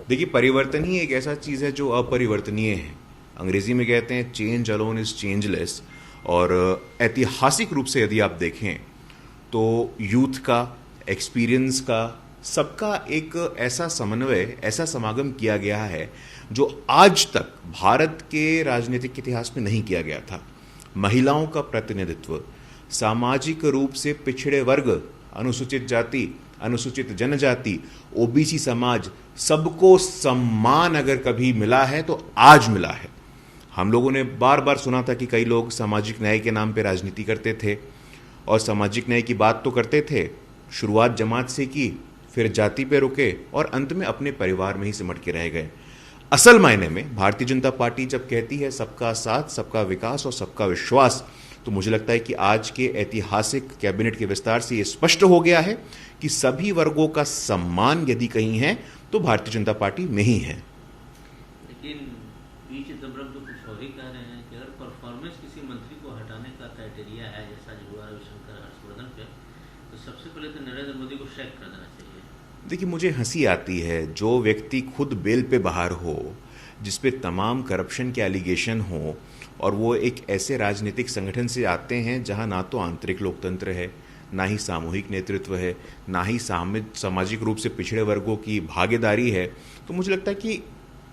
देखिए, परिवर्तन ही एक ऐसा चीज़ है जो अपरिवर्तनीय है। अंग्रेजी में कहते हैं चेंज अलोन इज चेंजलेस। और ऐतिहासिक रूप से यदि आप देखें तो यूथ का, एक्सपीरियंस का, सबका एक ऐसा समन्वय, ऐसा समागम किया गया है जो आज तक भारत के राजनीतिक इतिहास में नहीं किया गया था। महिलाओं का प्रतिनिधित्व, सामाजिक रूप से पिछड़े वर्ग, अनुसूचित जाति, अनुसूचित जनजाति, ओबीसी समाज, सबको सम्मान अगर कभी मिला है तो आज मिला है। हम लोगों ने बार बार सुना था कि कई लोग सामाजिक न्याय के नाम पे राजनीति करते थे और सामाजिक न्याय की बात तो करते थे, शुरुआत जमात से की, फिर जाति पे रुके और अंत में अपने परिवार में ही सिमट के रह गए। असल मायने में भारतीय जनता पार्टी जब कहती है सबका साथ, सबका विकास और सबका विश्वास, तो मुझे लगता है कि आज के ऐतिहासिक कैबिनेट के विस्तार से ये स्पष्ट हो गया है कि सभी वर्गों का सम्मान यदि कहीं है तो भारतीय जनता पार्टी में ही है। लेकिन पी चिदम्बरम तो कुछ और ही कह रहे हैं कि अगर परफॉर्मेंस किसी मंत्री को हटाने का क्राइटेरिया है, जैसा जो हुआ रविशंकर हर्षवर्धन पे, तो सबसे पहले तो नरेंद्र मोदी को शेक कर देना चाहिए। देखिए, मुझे हंसी आती है जो व्यक्ति खुद बेल पे बाहर हो, जिस पे तमाम करप्शन के एलिगेशन हो, और वो एक ऐसे राजनीतिक संगठन से आते हैं जहां ना तो आंतरिक लोकतंत्र है, ना ही सामूहिक नेतृत्व है, ना ही सामाजिक रूप से पिछड़े वर्गों की भागीदारी है। तो मुझे लगता है कि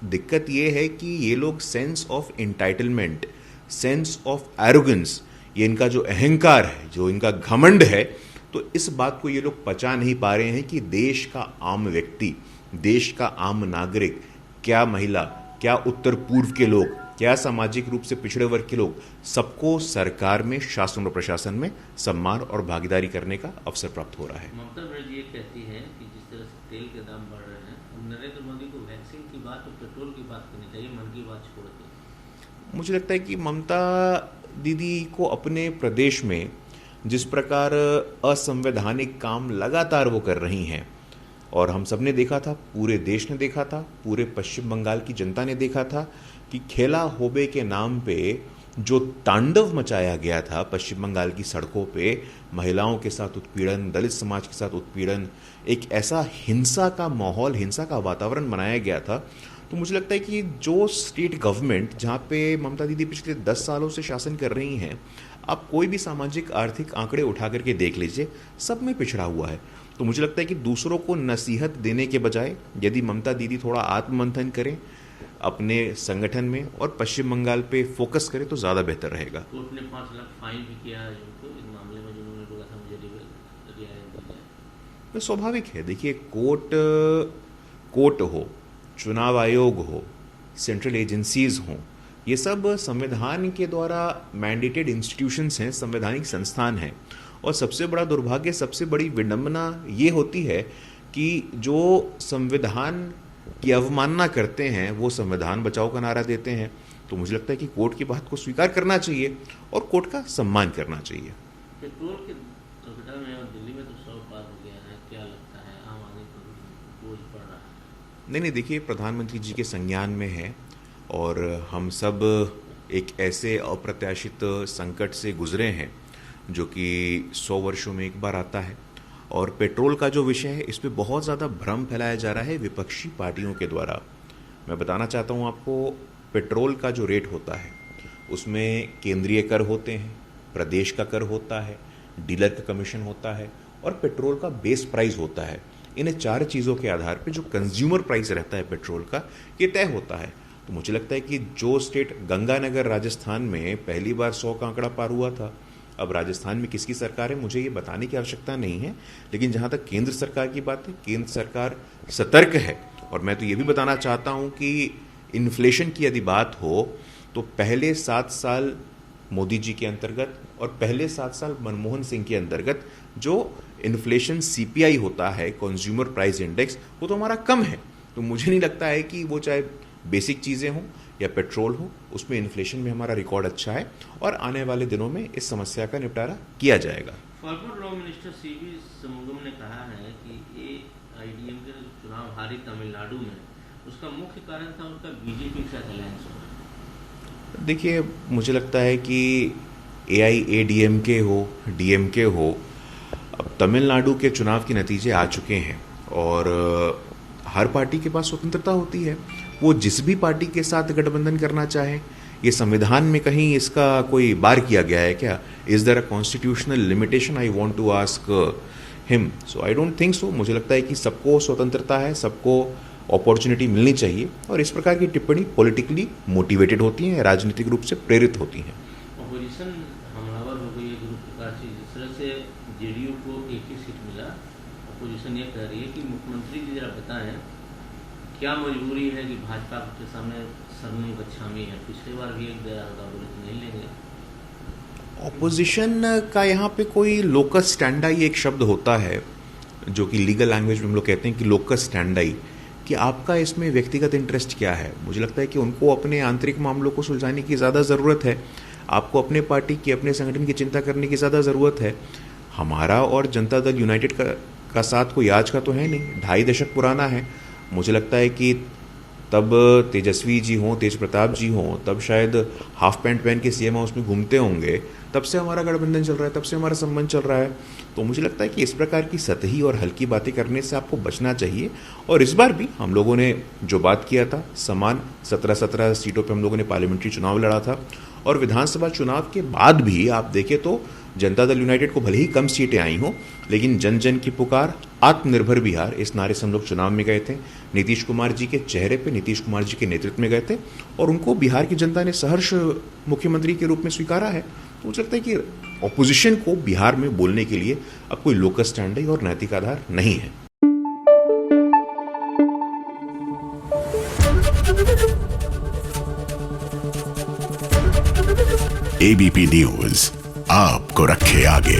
दिक्कत ये है कि ये लोग sense of entitlement, sense of arrogance, ये इनका जो अहंकार है, जो इनका घमंड है, तो इस बात को ये लोग पचा नहीं पा रहे हैं कि देश का आम व्यक्ति, देश का आम नागरिक, क्या महिला, क्या उत्तर पूर्व के लोग, क्या सामाजिक रूप से पिछड़े वर्ग के लोग, सबको सरकार में, शासन और प्रशासन में सम्मान और भागीदारी करने का अवसर प्राप्त हो रहा है। ममता बनर्जी ये कहती है कि जिस तरह से तेल के दाम बढ़ रहे हैं, नरेंद्र मोदी को वैक्सीन की बात और पेट्रोल की बात करनी चाहिए, मन की बात छोड़ के। मुझे लगता है कि ममता दीदी को अपने प्रदेश में जिस प्रकार असंवैधानिक काम लगातार वो कर रही हैं, और हम सब ने देखा था, पूरे देश ने देखा था, पूरे पश्चिम बंगाल की जनता ने देखा था कि खेला होबे के नाम पे जो तांडव मचाया गया था पश्चिम बंगाल की सड़कों पे, महिलाओं के साथ उत्पीड़न, दलित समाज के साथ उत्पीड़न, एक ऐसा हिंसा का माहौल, हिंसा का वातावरण बनाया गया था। तो मुझे लगता है कि जो स्टेट गवर्नमेंट जहाँ पे ममता दीदी पिछले 10 सालों से शासन कर रही हैं, आप कोई भी सामाजिक आर्थिक आंकड़े उठा करके देख लीजिए, सब में पिछड़ा हुआ है। तो मुझे लगता है कि दूसरों को नसीहत देने के बजाय यदि ममता दीदी थोड़ा आत्ममंथन करें अपने संगठन में और पश्चिम बंगाल पे फोकस करें तो ज़्यादा बेहतर रहेगा। कोर्ट ने 5 लाख फाइन भी किया है उनको इस मामले में, जिन्होंने बोला था मुझे रियायत दी जाए। तो स्वाभाविक है, देखिए, कोर्ट हो, चुनाव आयोग हो, सेंट्रल एजेंसीज हों, ये सब संविधान के द्वारा मैंडेटेड इंस्टीट्यूशंस हैं, संवैधानिक संस्थान हैं। और सबसे बड़ा दुर्भाग्य, सबसे बड़ी विडंबना ये होती है कि जो संविधान की अवमानना करते हैं वो संविधान बचाओ का नारा देते हैं। तो मुझे लगता है कि कोर्ट की बात को स्वीकार करना चाहिए और कोर्ट का सम्मान करना चाहिए। पेट्रोल के दुर्घटना में और दिल्ली में तो 100 पार हो गया है, क्या लगता है आम आदमी पर बोझ पड़ रहा है? नहीं, देखिए, प्रधानमंत्री जी के संज्ञान में है और हम सब एक ऐसे अप्रत्याशित संकट से गुजरे हैं जो कि 100 वर्षों में एक बार आता है। और पेट्रोल का जो विषय है, इस पे बहुत ज़्यादा भ्रम फैलाया जा रहा है विपक्षी पार्टियों के द्वारा। मैं बताना चाहता हूँ आपको, पेट्रोल का जो रेट होता है उसमें केंद्रीय कर होते हैं, प्रदेश का कर होता है, डीलर का कमीशन होता है और पेट्रोल का बेस प्राइस होता है। इन 4 चीज़ों के आधार पे जो कंज्यूमर प्राइस रहता है पेट्रोल का, ये तय होता है। तो मुझे लगता है कि जो स्टेट गंगानगर राजस्थान में पहली बार 100 का आंकड़ा पार हुआ था, अब राजस्थान में किसकी सरकार है मुझे ये बताने की आवश्यकता नहीं है, लेकिन जहाँ तक केंद्र सरकार की बात है, केंद्र सरकार सतर्क है। और मैं तो ये भी बताना चाहता हूँ कि इन्फ्लेशन की यदि बात हो तो पहले 7 साल मोदी जी के अंतर्गत और पहले 7 साल मनमोहन सिंह के अंतर्गत जो इन्फ्लेशन सीपीआई होता है, कंज्यूमर प्राइस इंडेक्स, वो तो हमारा कम है। तो मुझे नहीं लगता है कि वो चाहे बेसिक चीज़ें हों या पेट्रोल हो, उसमें इन्फ्लेशन में हमारा रिकॉर्ड अच्छा है और आने वाले दिनों में इस समस्या का निपटारा किया जाएगा। फॉर्मर लॉ मिनिस्टर सीवी समुगम ने कहा है कि एआईडीएम के चुनाव हारी तमिलनाडु में, उसका मुख्य कारण था उनका बीजेपी के साथ अलायंस होना। देखिए, मुझे लगता है कि एआईएडीएमके हो, डीएमके हो, अब तमिलनाडु के चुनाव के नतीजे आ चुके हैं और हर पार्टी के पास स्वतंत्रता होती है, वो जिस भी पार्टी के साथ गठबंधन करना चाहे। ये संविधान में कहीं इसका कोई बार किया गया है क्या? Is there a constitutional limitation? I want to ask him. So I don't think so. मुझे लगता है कि सबको स्वतंत्रता है, सबको अपॉर्चुनिटी मिलनी चाहिए, और इस प्रकार की टिप्पणी पॉलिटिकली मोटिवेटेड होती हैं, राजनीतिक रूप से प्रेरित होती हैं। अपोजिशन हमलावर हो गई है गुरु प्रकाश जी। जिस तरह से जेडीयू को एक ही सीट मिला, अपोजिशन ये कह रही है कि मुख्यमंत्री जी जरा बताएं क्या मजबूरी है कि भाजपा के सामने शरणम गच्छामी है। पिछली बार भी एक दया होगा, बोले तो नहीं लेंगे। ऑपोजिशन का यहाँ पे कोई लोकस स्टैंडाई एक शब्द होता है, जो कि लीगल लैंग्वेज में हम लोग कहते हैं कि लोकस स्टैंडाई, कि आपका इसमें व्यक्तिगत इंटरेस्ट क्या है। मुझे लगता है कि उनको अपने आंतरिक मामलों को सुलझाने की ज़्यादा ज़रूरत है, आपको अपने पार्टी की, अपने संगठन की चिंता करने की ज़्यादा ज़रूरत है। हमारा और जनता दल यूनाइटेड का साथ कोई आज का तो है नहीं, 2.5 दशक पुराना है। मुझे लगता है कि तब तेजस्वी जी हों, तेज प्रताप जी हों, तब शायद हाफ पैंट पहन के सीएम हाउस में घूमते होंगे, तब से हमारा गठबंधन चल रहा है, तब से हमारा संबंध चल रहा है। तो मुझे लगता है कि इस प्रकार की सतही और हल्की बातें करने से आपको बचना चाहिए। और इस बार भी हम लोगों ने जो बात किया था, समान 17 सीटों पर हम लोगों ने पार्लियामेंट्री चुनाव लड़ा था, और विधानसभा चुनाव के बाद भी आप देखें तो जनता दल यूनाइटेड को भले ही कम सीटें आई हों, लेकिन जन जन की पुकार, आत्मनिर्भर बिहार, इस नारे से हम लोग चुनाव में गए थे। नीतीश कुमार जी के चेहरे पे, नीतीश कुमार जी के नेतृत्व में गए थे, और उनको बिहार की जनता ने सहर्ष मुख्यमंत्री के रूप में स्वीकारा है। तो मुझे लगता है कि ऑपोजिशन को बिहार में बोलने के लिए अब कोई लोकस स्टैंडर्ड और नैतिक आधार नहीं है। एबीपी न्यूज आपको रखे आगे।